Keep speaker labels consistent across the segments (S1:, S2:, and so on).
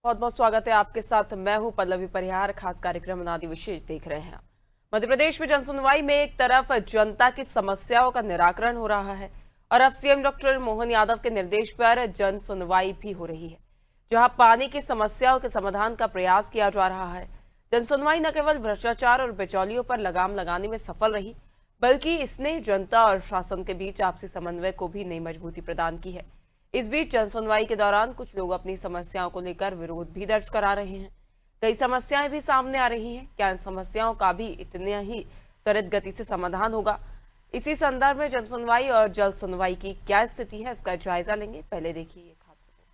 S1: बहुत बहुत स्वागत है आपके साथ। मैं हूं पल्लवी परिहार। खास कार्यक्रम अनादि विशेष देख रहे हैं। मध्य प्रदेश में जनसुनवाई में एक तरफ जनता की समस्याओं का निराकरण हो रहा है और अब सीएम डॉक्टर मोहन यादव के निर्देश पर जन सुनवाई भी हो रही है, जहां पानी की समस्याओं के समाधान का प्रयास किया जा रहा है। जन सुनवाई न केवल भ्रष्टाचार और बिचौलियों पर लगाम लगाने में सफल रही, बल्कि इसने जनता और शासन के बीच आपसी समन्वय को भी नई मजबूती प्रदान की है। इस बीच जनसुनवाई के दौरान कुछ लोग अपनी समस्याओं को लेकर विरोध भी दर्ज करा रहे हैं। कई समस्याएं भी सामने आ रही हैं। क्या इन समस्याओं का भी इतने ही त्वरित गति से समाधान होगा? इसी संदर्भ में जनसुनवाई और जल सुनवाई की क्या स्थिति है, इसका जायजा लेंगे। पहले देखिए ये खास रिपोर्ट।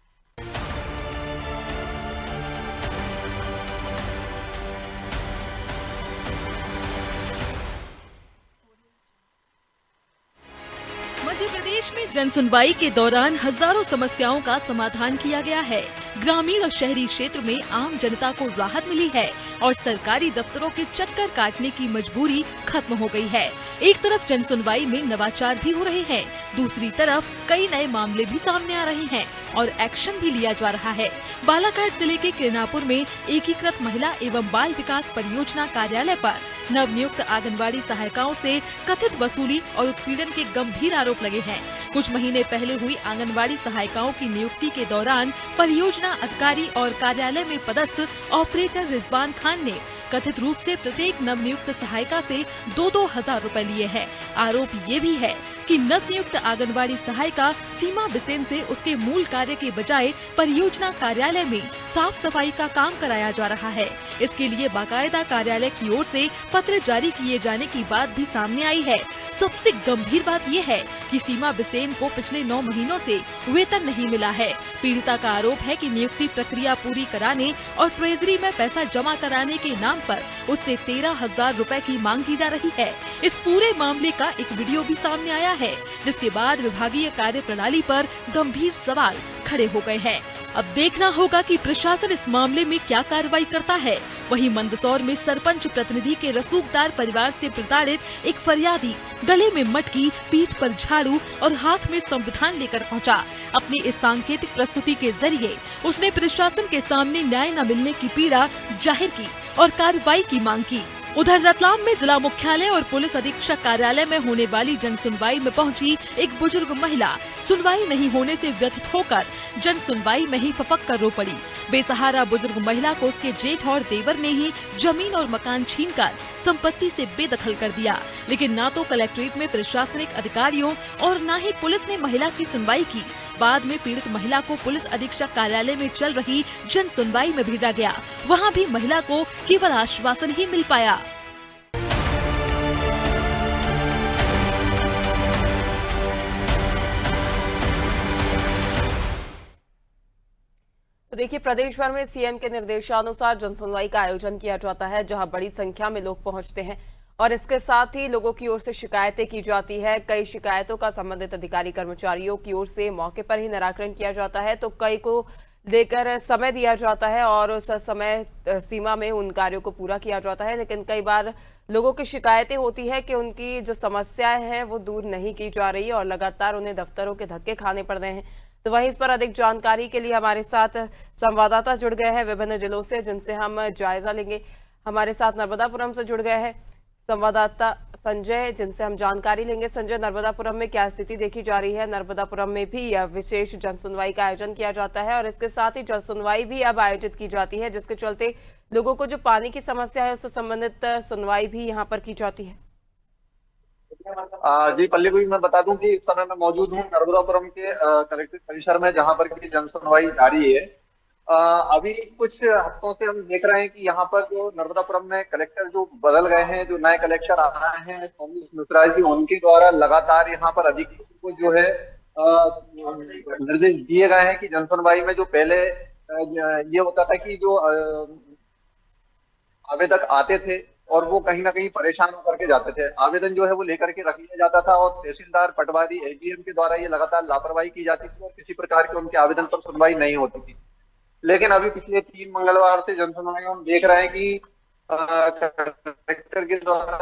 S2: मध्य प्रदेश में जन सुनवाई के दौरान हजारों समस्याओं का समाधान किया गया है। ग्रामीण और शहरी क्षेत्र में आम जनता को राहत मिली है और सरकारी दफ्तरों के चक्कर काटने की मजबूरी खत्म हो गई है। एक तरफ जन सुनवाई में नवाचार भी हो रहे हैं, दूसरी तरफ कई नए मामले भी सामने आ रहे हैं और एक्शन भी लिया जा रहा है। बालाघाट जिले के किरनापुर में एकीकृत महिला एवं बाल विकास परियोजना कार्यालय पर नवनियुक्त आंगनबाड़ी सहायिकाओं से कथित वसूली और उत्पीड़न के गंभीर आरोप लगे हैं। कुछ महीने पहले हुई आंगनबाड़ी सहायिकाओं की नियुक्ति के दौरान परियोजना अधिकारी और कार्यालय में पदस्थ ऑपरेटर रिजवान खान ने कथित रूप से प्रत्येक नवनियुक्त सहायिका से 2-2 हजार रुपए लिए हैं। आरोप ये भी है कि नवनियुक्त आंगनबाड़ी सहायिका सीमा बिसेन से उसके मूल कार्य के बजाय परियोजना कार्यालय में साफ सफाई का काम कराया जा रहा है। इसके लिए बाकायदा कार्यालय की ओर से पत्र जारी किए जाने की बात भी सामने आई है। सबसे गंभीर बात ये है कि सीमा बिसेन को पिछले 9 महीनों से वेतन नहीं मिला है। पीड़िता का आरोप है कि नियुक्ति प्रक्रिया पूरी कराने और ट्रेजरी में पैसा जमा कराने के नाम पर उससे 13,000 रुपए की मांग की जा रही है। इस पूरे मामले का एक वीडियो भी सामने आया है, जिसके बाद विभागीय कार्य प्रणाली पर गंभीर सवाल खड़े हो गए हैं। अब देखना होगा कि प्रशासन इस मामले में क्या कार्रवाई करता है। वहीं मंदसौर में सरपंच प्रतिनिधि के रसूखदार परिवार से प्रताड़ित एक फरियादी गले में मटकी, पीठ पर झाड़ू और हाथ में संविधान लेकर पहुंचा। अपनी इस सांकेतिक प्रस्तुति के जरिए उसने प्रशासन के सामने न्याय न मिलने की पीड़ा जाहिर की और कार्रवाई की मांग की। उधर रतलाम में जिला मुख्यालय और पुलिस अधीक्षक कार्यालय में होने वाली जन सुनवाई में पहुंची एक बुजुर्ग महिला सुनवाई नहीं होने से व्यथित होकर जन सुनवाई में ही फपक कर रो पड़ी। बेसहारा बुजुर्ग महिला को उसके जेठ और देवर ने ही जमीन और मकान छीनकर संपत्ति से बेदखल कर दिया, लेकिन ना तो कलेक्ट्रेट में प्रशासनिक अधिकारियों और न ही पुलिस ने महिला की सुनवाई की। बाद में पीड़ित महिला को पुलिस अधीक्षक कार्यालय में चल रही जन सुनवाई में भेजा गया। वहां भी महिला को केवल आश्वासन ही मिल पाया।
S1: तो देखिए, प्रदेश भर में सीएम के निर्देशानुसार जनसुनवाई का आयोजन किया जाता है, जहां बड़ी संख्या में लोग पहुंचते हैं और इसके साथ ही लोगों की ओर से शिकायतें की जाती है। कई शिकायतों का संबंधित अधिकारी कर्मचारियों की ओर से मौके पर ही निराकरण किया जाता है, तो कई को लेकर समय दिया जाता है और उस समय सीमा में उन कार्यों को पूरा किया जाता है। लेकिन कई बार लोगों की शिकायतें होती है कि उनकी जो समस्याएं हैं वो दूर नहीं की जा रही और लगातार उन्हें दफ्तरों के धक्के खाने पड़ रहे हैं। तो वहीं इस पर अधिक जानकारी के लिए हमारे साथ संवाददाता जुड़ गए हैं विभिन्न जिलों से, जिनसे हम जायजा लेंगे। हमारे साथ नर्मदापुरम से जुड़ गए हैं संवाददाता संजय, जिनसे हम जानकारी लेंगे। संजय, नर्मदापुरम में क्या स्थिति देखी जा रही है? नर्मदापुरम में भी विशेष जनसुनवाई का आयोजन किया जाता है और इसके साथ ही जनसुनवाई भी अब आयोजित की जाती है, जिसके चलते लोगों को जो पानी की समस्या है उससे संबंधित सुनवाई भी यहाँ पर की जाती है।
S3: जी पल्लवी, मैं बता दूं कि इस समय मैं मौजूद हूं नर्मदापुरम के कलेक्ट्रेट परिसर में, जहां पर की जनसुनवाई जारी है। अभी कुछ हफ्तों से हम देख रहे हैं कि यहाँ पर जो नर्मदापुरम में कलेक्टर जो बदल गए हैं, जो नए कलेक्टर आए हैं सोमेश मिश्रा जी, उनके द्वारा लगातार यहाँ पर अधिकारियों को जो है निर्देश दिए गए हैं कि जनसुनवाई में जो पहले ये होता था कि जो आवेदक आते थे और वो कहीं ना कहीं परेशान होकर के जाते थे, आवेदन जो है वो लेकर के रख लिया जाता था और तहसीलदार, पटवारी, एडीएम के द्वारा ये लगातार लापरवाही की जाती थी और किसी प्रकार के उनके आवेदन पर सुनवाई नहीं होती थी। लेकिन अभी पिछले 3 मंगलवार से जनसुनवाई हम देख रहे हैं कि कलेक्टर के द्वारा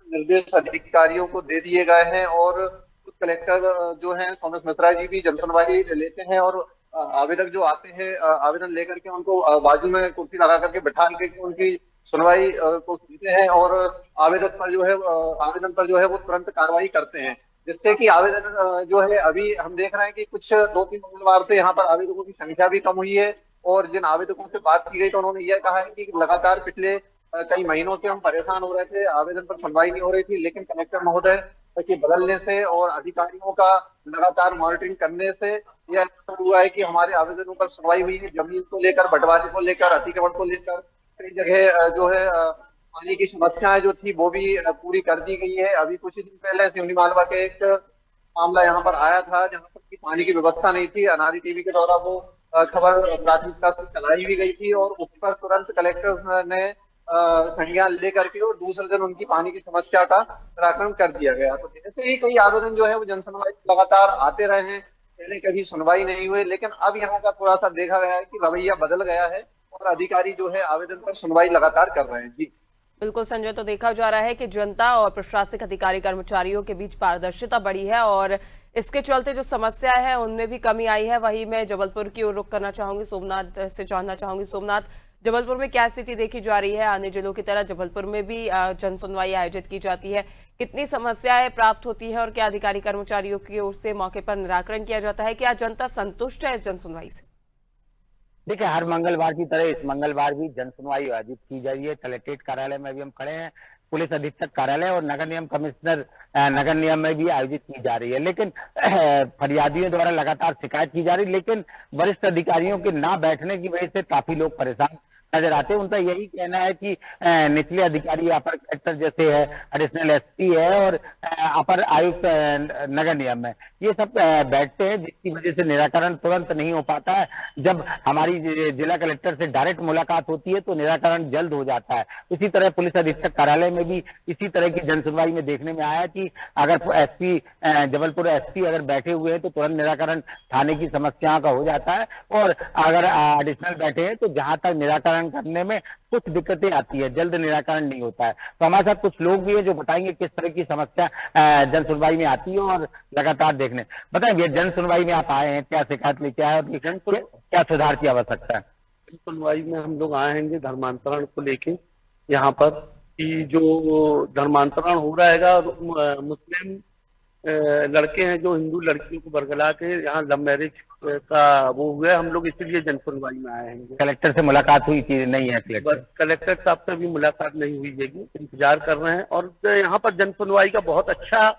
S3: निर्देश अधिकारियों को दे दिए गए हैं और कलेक्टर जो है सोमेश मिश्रा जी भी जनसुनवाई लेते हैं और आवेदक जो आते हैं आवेदन लेकर के उनको बाजू में कुर्सी लगा करके बैठा के उनकी सुनवाई को सुनते हैं और आवेदक पर जो है आवेदन पर जो है वो तुरंत कार्रवाई करते हैं, जिससे कि आवेदन जो है अभी हम देख रहे हैं कि कुछ 2-3 मंगलवार से यहाँ पर आवेदकों की संख्या भी कम हुई है। और जिन आवेदकों से बात की गई तो उन्होंने यह कहा है कि लगातार पिछले कई महीनों से हम परेशान हो रहे थे, आवेदन पर सुनवाई नहीं हो रही थी, लेकिन कलेक्टर महोदय के बदलने से और अधिकारियों का लगातार मॉनिटरिंग करने से यह हुआ है कि हमारे आवेदनों पर सुनवाई हुई है। जमीन को लेकर, बंटवारे को लेकर, अतिक्रमण को लेकर कई जगह जो है पानी की समस्याएं जो थी वो भी पूरी कर दी गई है। अभी कुछ ही दिन पहले सिवनी मालवा के एक मामला यहाँ पर आया था जहाँ पर की पानी की व्यवस्था नहीं थी। अनारी टीवी के द्वारा वो खबर प्राथमिकता से चलाई भी गई थी और उस पर तुरंत कलेक्टर ने संज्ञान लेकर के और दूसरे दिन उनकी पानी की समस्या का निराकरण कर दिया गया। तो ऐसे ही कई आवेदन जो है वो जन सुनवाई लगातार आते रहे हैं, पहले कभी सुनवाई नहीं हुई, लेकिन अब यहाँ का थोड़ा सा देखा गया है कि रवैया बदल गया है और अधिकारी जो है आवेदन पर सुनवाई लगातार कर रहे हैं। जी
S1: बिल्कुल संजय, तो देखा जा रहा है कि जनता और प्रशासनिक अधिकारी कर्मचारियों के बीच पारदर्शिता बढ़ी है और इसके चलते जो समस्या है उनमें भी कमी आई है। वहीं मैं जबलपुर की ओर रुख करना चाहूंगी, सोमनाथ से जानना चाहूंगी। सोमनाथ, जबलपुर में क्या स्थिति देखी जा रही है? अन्य जिलों की तरह जबलपुर में भी जन सुनवाई आयोजित की जाती है, कितनी समस्याएं प्राप्त होती है और क्या अधिकारी कर्मचारियों की ओर से मौके पर निराकरण किया जाता है? क्या जनता संतुष्ट है इस जन सुनवाई से?
S4: देखिए, हर मंगलवार की तरह इस मंगलवार भी जन सुनवाई आयोजित की जा रही है। कलेक्ट्रेट कार्यालय में भी हम खड़े हैं, पुलिस अधीक्षक कार्यालय और नगर निगम कमिश्नर नगर निगम में भी आयोजित की जा रही है। लेकिन फरियादियों द्वारा लगातार शिकायत की जा रही है, लेकिन वरिष्ठ अधिकारियों के ना बैठने की वजह से काफी लोग परेशान नजर आते हैं। उनका यही कहना है कि निचले अधिकारी अपर कलेक्टर जैसे है, एडिशनल एसपी है और अपर आयुक्त नगर निगम है, ये सब बैठते हैं, जिसकी वजह से निराकरण तुरंत नहीं हो पाता है। जब हमारी जिला कलेक्टर से डायरेक्ट मुलाकात होती है तो निराकरण जल्द हो जाता है। इसी तरह पुलिस अधीक्षक कार्यालय में भी इसी तरह की जन सुनवाई में देखने में आया कि अगर एसपी जबलपुर एसपी अगर बैठे हुए हैं तो तुरंत निराकरण थाने की समस्याओं का हो जाता है और अगर एडिशनल बैठे हैं तो जहां तक निराकरण करने में कुछ दिक्कतें आती है, जल्द निराकरण नहीं होता है। तो हमारे साथ कुछ लोग भी हैं जो बताएंगे किस तरह की समस्या जन सुनवाई में आती है और लगातार देखने बताएंगे। जन सुनवाई में आप आए हैं, क्या शिकायत लेके आए और क्या सुधार की आवश्यकता है?
S5: जन सुनवाई में हम लोग आए हैं धर्मांतरण को लेके, यहाँ पर कि जो धर्मांतरण हो रहा है, मुस्लिम लड़के हैं जो हिंदू लड़कियों को बरगला के यहाँ लव मैरिज का वो हुआ है, हम लोग इसीलिए जन सुनवाई में आए हैं।
S4: कलेक्टर से मुलाकात हुई थी? नहीं है,
S5: कलेक्टर साहब से भी मुलाकात नहीं हुई है, इंतजार कर रहे हैं। और यहाँ पर जन सुनवाई का बहुत अच्छा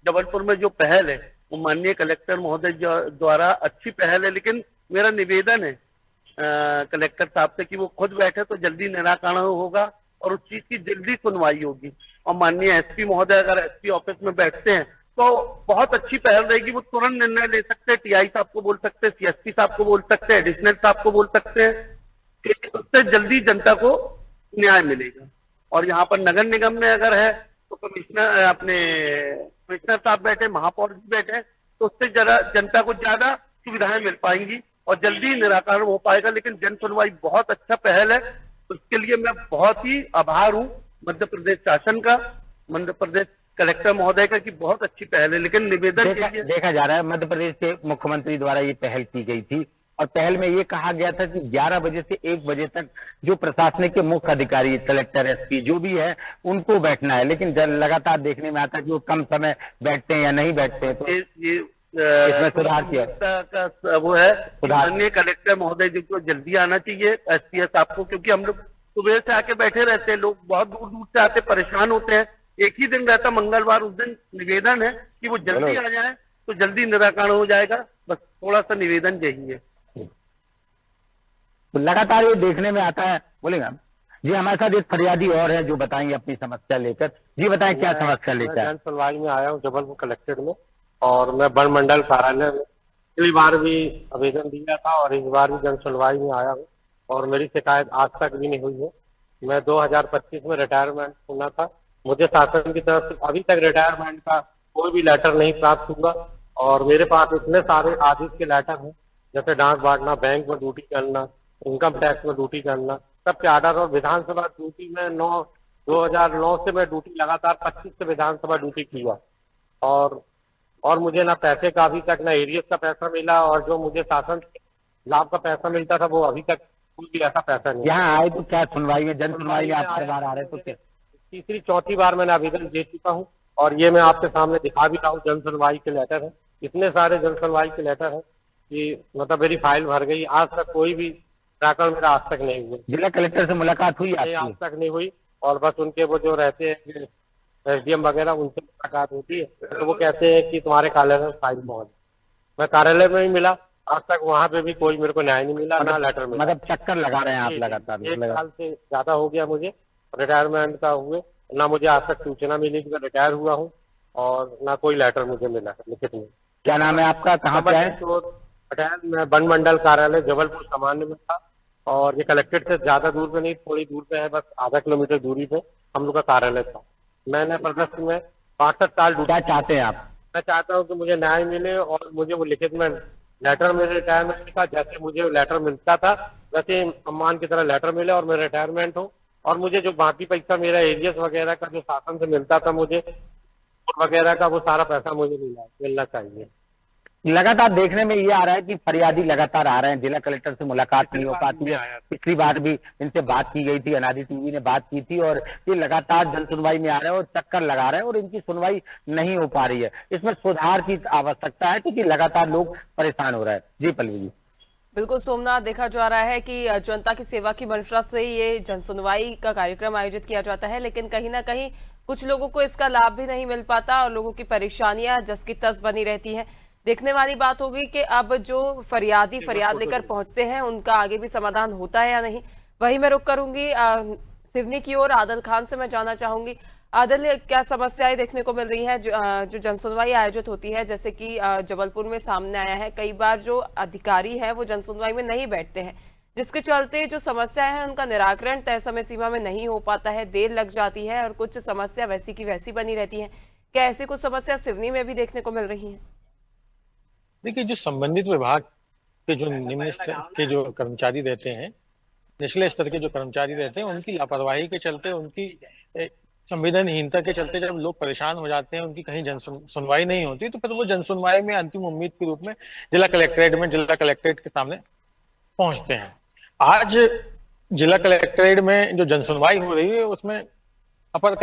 S5: जबलपुर में जो पहल है वो माननीय कलेक्टर महोदय द्वारा अच्छी पहल है, लेकिन मेरा निवेदन है कलेक्टर साहब से कि वो खुद बैठे तो जल्दी निराकरण होगा और उस चीज की जल्दी सुनवाई होगी। और माननीय एसपी महोदय अगर एसपी ऑफिस में बैठते हैं तो बहुत अच्छी पहल रहेगी, वो तुरंत निर्णय ले सकते हैं, टीआई साहब को बोल सकते हैं, सीएसपी साहब को बोल सकते हैं, एडिशनल साहब को बोल सकते हैं कि उससे जल्दी जनता को न्याय मिलेगा। और यहाँ पर नगर निगम में अगर है तो कमिश्नर साहब बैठे, महापौर जी बैठे, तो उससे जरा जनता को ज्यादा सुविधाएं मिल पाएंगी और जल्दी निराकरण हो पाएगा। लेकिन जन सुनवाई बहुत अच्छा पहल है, उसके लिए मैं बहुत ही आभार हूँ मध्य प्रदेश शासन का, मध्य प्रदेश कलेक्टर महोदय का कि बहुत अच्छी पहल है। लेकिन निवेदन
S4: देखा जा रहा है मध्य प्रदेश के मुख्यमंत्री द्वारा ये पहल की गई थी और पहल में ये कहा गया था कि 11 बजे से 1 बजे तक जो प्रशासनिक के मुख्य अधिकारी, कलेक्टर, एसपी जो भी है उनको बैठना है, लेकिन लगातार देखने में आता है कि वो कम समय बैठते हैं या नहीं बैठते हैं। तो
S5: ये
S4: इसमें सुधार किया
S5: का वो है, माननीय कलेक्टर महोदय जी को जल्दी आना चाहिए एसपीएस आपको, क्योंकि हम लोग सुबह से आके बैठे रहते हैं, लोग बहुत दूर दूर से आते परेशान होते हैं। एक ही दिन रहता मंगलवार, उस दिन निवेदन है कि वो जल्दी आ जाए तो जल्दी निराकरण हो जाएगा, बस थोड़ा सा निवेदन यही है।
S4: तो लगातार ये देखने में आता है। बोलेगा जी, हमारे साथ एक फरियादी और है जो बताएंगे अपनी समस्या लेकर। जी बताएं, क्या समस्या लेकर?
S6: जन सुनवाई में आया हूँ जबलपुर कलेक्ट्रेट में और मैं वन मंडल कार्यालय में पिछली बार भी आवेदन दिया था और इस बार भी जन सुनवाई में आया हूँ और मेरी शिकायत आज तक भी नहीं हुई है। मैं 2025 में रिटायरमेंट होना था, मुझे शासन की तरफ से अभी तक रिटायरमेंट का कोई भी लेटर नहीं प्राप्त हुआ और मेरे पास इतने सारे आदेश के लेटर हैं, जैसे डाक बांटना, बैंक में ड्यूटी करना, इनकम टैक्स में ड्यूटी करना, सबके आर्डर। और विधानसभा ड्यूटी में 2009 से मैं ड्यूटी लगातार 25 से विधानसभा ड्यूटी किया और मुझे ना पैसे का अभी तक ना एरियस का पैसा मिला और जो मुझे शासन लाभ का पैसा मिलता था, वो अभी तक कोई भी ऐसा पैसा नहीं।
S4: यहाँ आए तो क्या सुनवाई में, जन सुनवाई में आप हर बार आ रहे तो क्या?
S6: तीसरी चौथी बार मैंने आवेदन दे चुका हूँ और ये मैं आपके सामने दिखा भी रहा हूँ, जन सुनवाई के लेटर है। इतने सारे जन सुनवाई के लेटर है कि मतलब मेरी फाइल भर गई। आज तक कोई भी निराकरण मेरा आज तक नहीं हुआ।
S4: जिला कलेक्टर से मुलाकात हुई
S6: ये आज
S4: आपकी?
S6: तक नहीं हुई। और बस उनके वो जो रहते हैं एसडीएम वगैरह, उनसे मुलाकात होती है तो वो कहते हैं कि तुम्हारे कार्यालय में फाइल पहुंच। मैं कार्यालय में ही मिला, आज तक वहाँ पे भी कोई मेरे को न्याय नहीं मिला, ना लेटर मिला।
S4: मतलब चक्कर लगा रहे हैं आप लगातार?
S6: 1 साल से ज्यादा हो गया मुझे रिटायरमेंट का हुए, ना मुझे आज तक सूचना मिली कि मैं रिटायर हुआ हूँ और ना कोई लेटर मुझे मिला लिखित में।
S4: क्या नाम है आपका, कहाँ पे है?
S6: पटेल, मैं वन मंडल कार्यालय जबलपुर सामान्य में था और ये कलेक्ट्रेट से ज्यादा दूर पे नहीं, थोड़ी दूर पे है, बस आधा किलोमीटर दूरी पे हम लोग का कार्यालय था। मैंने प्रदर्शन में 65 साल
S4: क्या चाहते हैं आप?
S6: मैं चाहता हूँ कि मुझे न्याय मिले और मुझे वो लिखित में लेटर, मेरे रिटायरमेंट का जैसे मुझे लेटर मिलता था वैसे सम्मान की तरह लेटर मिले और मेरा रिटायरमेंट हो। और मुझे जो बाकी पैसा मेरा एरियस वगैरह का जो शासन से मिलता था मुझे वगैरह का, वो सारा पैसा मुझे मिलना चाहिए।
S4: लगातार देखने में ये आ रहा है कि फरियादी लगातार आ रहे हैं, जिला कलेक्टर से मुलाकात नहीं हो पाती है। पिछली बार भी इनसे बात की गई थी, अनादि टीवी ने बात की थी और ये लगातार जन सुनवाई में आ रहे हैं और चक्कर लगा रहे हैं और इनकी सुनवाई नहीं हो पा रही है। इसमें सुधार की आवश्यकता है क्योंकि लगातार लोग परेशान हो रहे हैं। जी पल्लवी जी।
S1: बिल्कुल सोमनाथ, देखा जा रहा है कि जनता की सेवा की मंशा से ये जन सुनवाई का कार्यक्रम आयोजित किया जाता है, लेकिन कहीं ना कहीं कुछ लोगों को इसका लाभ भी नहीं मिल पाता और लोगों की परेशानियां जस की तस बनी रहती हैं। देखने वाली बात होगी कि अब जो फरियादी फरियाद लेकर पहुंचते हैं उनका आगे भी समाधान होता है या नहीं। वही मैं रुक करूंगी सिवनी की ओर। आदिल खान से मैं जानना चाहूंगी, आदिल, क्या समस्याएं देखने को मिल रही हैं जो जनसुनवाई आयोजित होती है, जैसे कि जबलपुर में सामने आया है कई बार जो अधिकारी हैं वो जनसुनवाई में नहीं बैठते हैं, जिसके चलते जो समस्याएं हैं उनका निराकरण तय समय सीमा में नहीं हो पाता है, देर लग जाती है और कुछ समस्या वैसी की वैसी बनी रहती है। क्या ऐसी कुछ समस्या सिवनी में भी देखने को मिल रही है?
S7: देखिए, जो संबंधित विभाग के जो निम्न स्तर के जो कर्मचारी रहते हैं, निचले स्तर के जो कर्मचारी रहते हैं, उनकी लापरवाही के चलते, उनकी संवेदनहीनता के चलते जब लोग परेशान हो जाते हैं, उनकी कहीं जन सुनवाई नहीं होती, तो फिर वो जन सुनवाई में अंतिम उम्मीद के रूप में जिला कलेक्ट्रेट के सामने पहुंचते हैं। आज जिला कलेक्ट्रेट में जो जन सुनवाई हो रही है उसमें अपर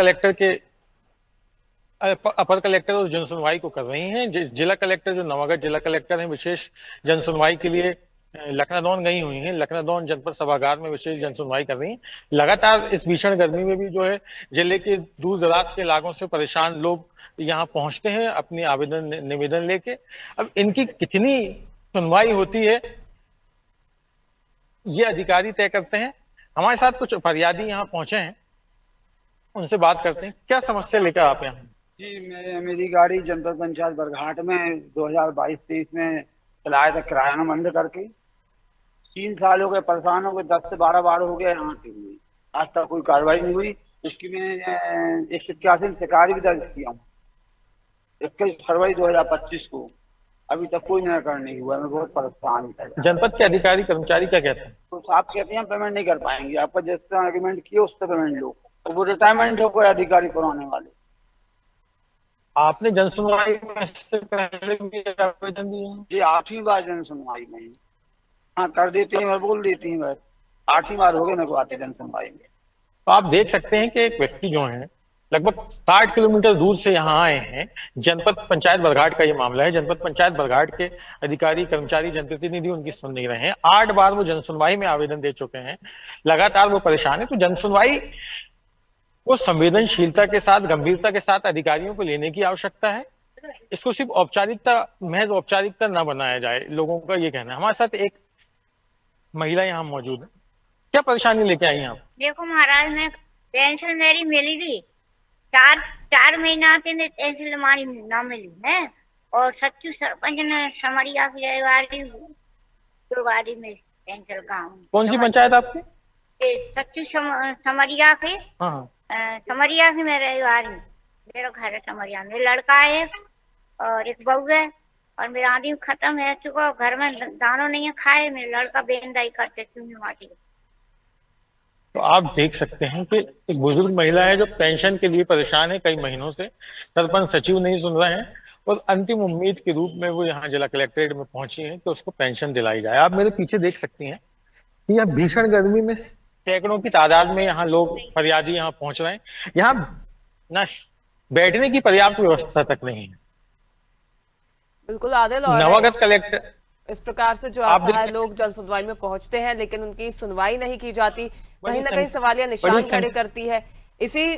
S7: कलेक्टर उस जन सुनवाई को कर रही हैं। जिला कलेक्टर जो नवागढ़ जिला कलेक्टर हैं, विशेष जन सुनवाई के लिए लखनदौन गई हुई हैं। लखनदौन जनपद सभागार में विशेष जन सुनवाई कर रही हैं। लगातार इस भीषण गर्मी में भी जो है जिले के दूर दराज के इलाकों से परेशान लोग यहाँ पहुंचते हैं अपनी आवेदन निवेदन लेके। अब इनकी कितनी सुनवाई होती है ये अधिकारी तय करते हैं। हमारे साथ कुछ फरियादी यहाँ पहुंचे हैं, उनसे बात करते हैं। क्या समस्या लेकर आप यहाँ?
S8: जी, मेरी गाड़ी जनपद पंचायत बरघाट में 2022-23 में चलाया था किराया न बंद करके। 3 साल हो गए, परेशान हो गए, 10 से 12 बार हो गया यहाँ से हुई, आज तक कोई कार्रवाई नहीं हुई। इसकी मैं 181 शिकायत भी दर्ज किया हूँ 21 फरवरी 2025 को, अभी तक कोई निराकरण नहीं हुआ। मैं बहुत परेशान हूँ।
S7: जनपद के अधिकारी कर्मचारी क्या कहते हैं?
S8: तो साहब कहते हैं पेमेंट नहीं कर पाएंगे, आपका जिस तरह एग्रीमेंट किया उस पर पेमेंट लो। तो वो रिटायरमेंट हो गए अधिकारी पुराने वाले।
S7: आपने जन सुनवाई में इससे पहले भी आवेदन दिए हैं?
S8: जी, 8वीं बार जन सुनवाई में। हाँ, कर देती हैं, बोल देती हैं, बस 8वीं बार हो गई मेरे को आते जन सुनवाई में।
S7: तो आप देख सकते हैं कि एक व्यक्ति जो है लगभग 60 किलोमीटर दूर से यहाँ आए हैं। जनपद पंचायत बरघाट का ये मामला है। जनपद पंचायत बरघाट के अधिकारी कर्मचारी जनप्रतिनिधि उनकी सुन नहीं रहे हैं। 8 बार वो जन सुनवाई में आवेदन दे चुके हैं, लगातार वो परेशान है। तो जन सुनवाई को संवेदनशीलता के साथ, गंभीरता के साथ अधिकारियों को लेने की आवश्यकता है। इसको सिर्फ महज औपचारिकता न बनाया जाए, लोगों का ये कहना है। हमारे साथ एक महिला यहाँ मौजूद है। क्या परेशानी लेके आई हैं आप?
S9: देखो महाराज, मैं पेंशन मेरी मिली थी, 4 महीना से पेंशन हमारी ना मिली है। और सच्चू सरपंच ने समरिया की रविवारी में पेंशन का।
S7: कौन सी पंचायत आपकी?
S9: सच्चू समरिया के।
S7: हाँ,
S9: समरिया की मैं रविवारी, मेरा घर है समरिया में। लड़का है और एक बहू है और मेरा आदमी खत्म है चुका, घर में दानों नहीं है खाए। मेरा लड़का बेनदाई करते चुनी माटी।
S7: तो आप देख सकते हैं कि एक बुजुर्ग महिला है जो पेंशन के लिए परेशान है कई महीनों से। सरपंच सचिव नहीं सुन रहे हैं और अंतिम उम्मीद के रूप में वो यहाँ जिला कलेक्ट्रेट में पहुंची हैं कि उसको पेंशन दिलाई जाए। आप मेरे पीछे देख सकती हैं कि यह भीषण गर्मी में सैकड़ों की तादाद में यहाँ लोग फरियादी यहाँ पहुंच रहे हैं। यहाँ न बैठने की पर्याप्त व्यवस्था तक नहीं है।
S1: बिल्कुल आदिल, और
S7: नवागत कलेक्टर
S1: इस प्रकार से जो असहाय लोग जन सुनवाई में पहुंचते हैं लेकिन उनकी सुनवाई नहीं की जाती, कहीं ना कहीं सवालिया निशान खड़े करती है। इसी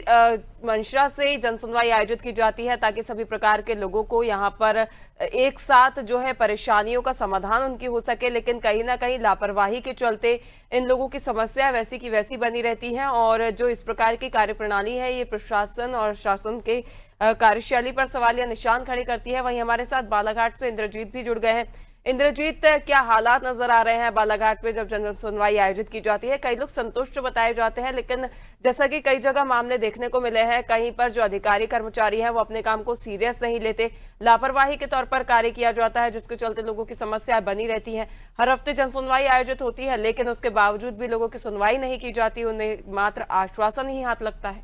S1: मंशा से जन सुनवाई आयोजित की जाती है ताकि सभी प्रकार के लोगों को यहाँ पर एक साथ जो है परेशानियों का समाधान उनकी हो सके, लेकिन कहीं ना कहीं लापरवाही के चलते इन लोगों की समस्या वैसी की वैसी बनी रहती है। और जो इस प्रकार की कार्यप्रणाली है ये प्रशासन और शासन के कार्यशैली पर सवालिया निशान खड़े करती है। वहीं हमारे साथ बालाघाट से इंद्रजीत भी जुड़ गए हैं। इंद्रजीत, क्या हालात नजर आ रहे हैं बालाघाट में जब जन सुनवाई आयोजित की जाती है? कई लोग संतुष्ट बताए जाते हैं, लेकिन जैसा कि कई जगह मामले देखने को मिले हैं, कहीं पर जो अधिकारी कर्मचारी हैं वो अपने काम को सीरियस नहीं लेते, लापरवाही के तौर पर कार्य किया जाता है, जिसके चलते लोगों की समस्याएं बनी रहती हैं। हर हफ्ते जन सुनवाई आयोजित होती है लेकिन उसके बावजूद भी लोगों की सुनवाई नहीं की जाती, उन्हें मात्र आश्वासन ही हाथ लगता है।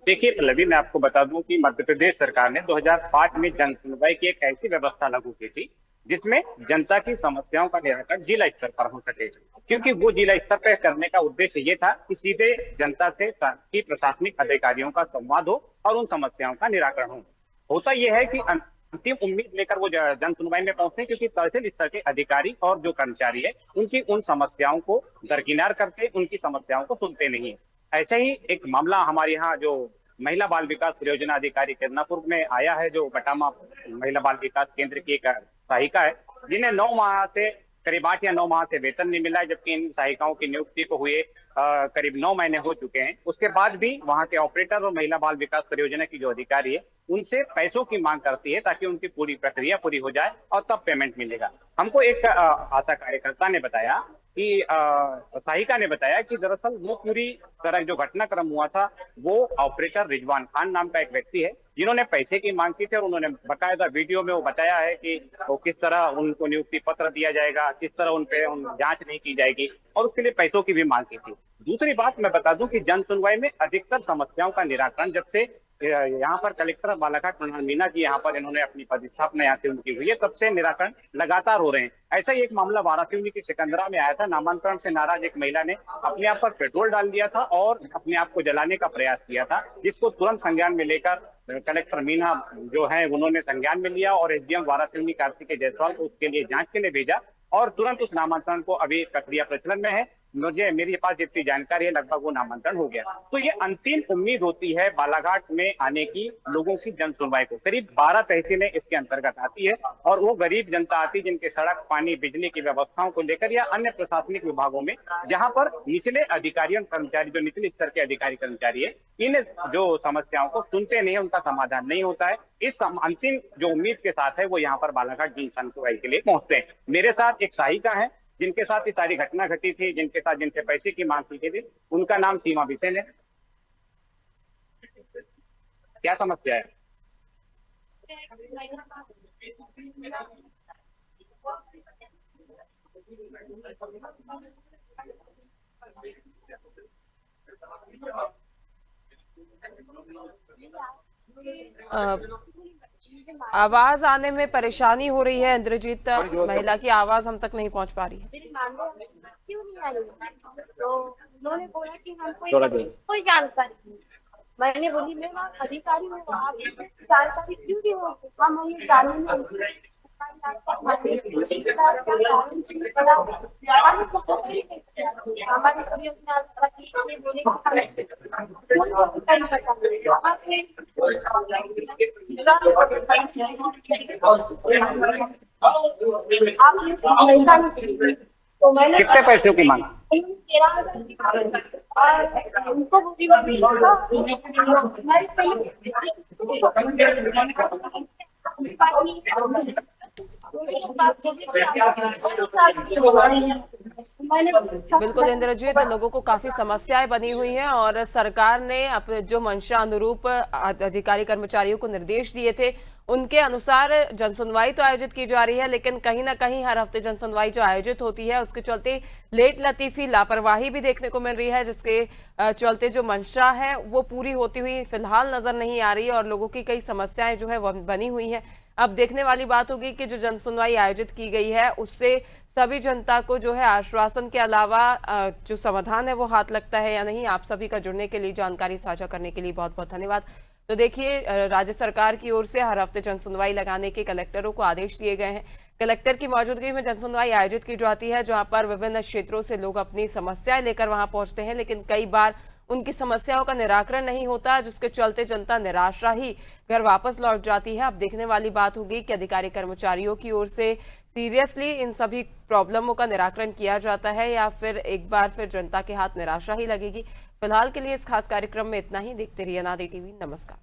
S10: देखिए पल्लवी, मैं आपको बता दूं कि मध्य प्रदेश सरकार ने 2005 में जन सुनवाई की एक ऐसी व्यवस्था लागू की थी जिसमें जनता की समस्याओं का निराकरण जिला स्तर पर हो सके, क्योंकि वो जिला स्तर पर करने का उद्देश्य ये था कि सीधे जनता से की प्रशासनिक अधिकारियों का संवाद हो और उन समस्याओं का निराकरण हो। होता यह है कि अंतिम उम्मीद लेकर वो जन सुनवाई में पहुंचते हैं, क्योंकि तहसील स्तर के अधिकारी और जो कर्मचारी है उनकी उन समस्याओं को दरकिनार करते, उनकी समस्याओं को सुनते नहीं है। ऐसा ही एक मामला हमारे यहाँ जो महिला बाल विकास परियोजना अधिकारी किरनापुर में आया है, जो बटामा महिला बाल विकास केंद्र की एक सहायिका है, जिन्हें 9 माह से करीब 8 या 9 माह से वेतन नहीं मिला है, जबकि इन सहायिकाओं की नियुक्ति को हुए करीब 9 महीने हो चुके हैं। उसके बाद भी वहां के ऑपरेटर और महिला बाल विकास परियोजना की जो अधिकारी है उनसे पैसों की मांग करती है ताकि उनकी पूरी प्रक्रिया पूरी हो जाए और तब पेमेंट मिलेगा। हमको एक आशा कार्यकर्ता ने बताया कि सहायिका ने बताया कि दरअसल वो पूरी तरह जो घटनाक्रम हुआ था वो ऑपरेटर रिजवान खान नाम का एक व्यक्ति है, जिन्होंने पैसे की मांग की थी और उन्होंने बकायदा वीडियो में वो बताया है कि वो किस तरह उनको नियुक्ति पत्र दिया जाएगा, किस तरह उन पे जांच नहीं की जाएगी, और उसके लिए पैसों की भी मांग की थी। दूसरी बात मैं बता दूं कि जन सुनवाई में अधिकतर समस्याओं का निराकरण जब से यहाँ पर कलेक्टर बालाघाट मृणाल मीना जी यहाँ पर इन्होंने अपनी पदस्थापना यहाँ से उनकी हुई है, तब से निराकरण लगातार हो रहे हैं। ऐसा ही एक मामला वारासिवनी की सिकंदरा में आया था। नामांतरण से नाराज एक महिला ने अपने आप पर पेट्रोल डाल दिया था और अपने आप को जलाने का प्रयास किया था, जिसको तुरंत संज्ञान में लेकर कलेक्टर मीना जो है उन्होंने संज्ञान में लिया और एसडीएम वारासिवनी कार्तिकेय जायसवाल को उसके लिए जांच के लिए भेजा और तुरंत उस नामांतरण को अभी प्रक्रिया प्रचलन में है। मेरे पास जितनी जानकारी है लगभग वो नामांतरण हो गया। तो ये अंतिम उम्मीद होती है बालाघाट में आने की लोगों की जन सुनवाई को। करीब 12 तहसीलें इसके अंतर्गत आती है और वो गरीब जनता आती है जिनके सड़क, पानी, बिजली की व्यवस्थाओं को लेकर या अन्य प्रशासनिक विभागों में, जहां पर निचले अधिकारियों कर्मचारी, जो निचले स्तर के अधिकारी कर्मचारी है, इन जो समस्याओं को सुनते नहीं, उनका समाधान नहीं होता है। इस अंतिम जो उम्मीद के साथ है वो यहाँ पर बालाघाट जन सुनवाई के लिए पहुंचते हैं। मेरे साथ एक सहायिका है जिनके साथ ये सारी घटना घटी थी, जिनसे पैसे की मांग की थी, उनका नाम सीमा बिसेन है। क्या समस्या है?
S1: आवाज आने में परेशानी हो रही है इंद्रजीत, महिला की आवाज हम तक नहीं पहुंच पा रही है।
S9: क्यों नहीं आई? तो उन्होंने बोला कि हमको कोई जानकारी नहीं। मैंने बोली मैं वहाँ अधिकारी हूँ, आप जानकारी क्यों नहीं होगी? हम ये जानने में हमारी परियोजना बोले तो मैंने
S10: कितने पैसे की मांग?
S9: 13,000 उनको
S1: बिल्कुल इंद्रजीत, लोगों को काफी समस्याएं बनी हुई हैं और सरकार ने अपने जो मंशा अनुरूप अधिकारी कर्मचारियों को निर्देश दिए थे उनके अनुसार जनसुनवाई तो आयोजित की जा रही है, लेकिन कहीं ना कहीं हर हफ्ते जनसुनवाई जो आयोजित होती है उसके चलते लेट लतीफी लापरवाही भी देखने को मिल रही है, जिसके चलते जो मंशा है वो पूरी होती हुई फिलहाल नजर नहीं आ रही है और लोगों की कई समस्याएं जो है वो बनी हुई हैं। अब देखने वाली बात होगी कि जो जनसुनवाई आयोजित की गई है उससे सभी जनता को जो है आश्वासन के अलावा जो समाधान है वो हाथ लगता है या नहीं। आप सभी का जुड़ने के लिए, जानकारी साझा करने के लिए बहुत बहुत धन्यवाद। तो देखिए, राज्य सरकार की ओर से हर हफ्ते जनसुनवाई लगाने के कलेक्टरों को आदेश दिए गए हैं। कलेक्टर की मौजूदगी में जनसुनवाई आयोजित की जाती है, जहां पर विभिन्न क्षेत्रों से लोग अपनी समस्याएं लेकर वहां पहुंचते हैं, लेकिन कई बार उनकी समस्याओं का निराकरण नहीं होता, जिसके चलते जनता निराशा ही घर वापस लौट जाती है। अब देखने वाली बात होगी कि अधिकारी कर्मचारियों की ओर से सीरियसली इन सभी प्रॉब्लमों का निराकरण किया जाता है या फिर एक बार फिर जनता के हाथ निराशा ही लगेगी। फिलहाल के लिए इस खास कार्यक्रम में इतना ही। देखते रहिए अनादि टीवी। नमस्कार।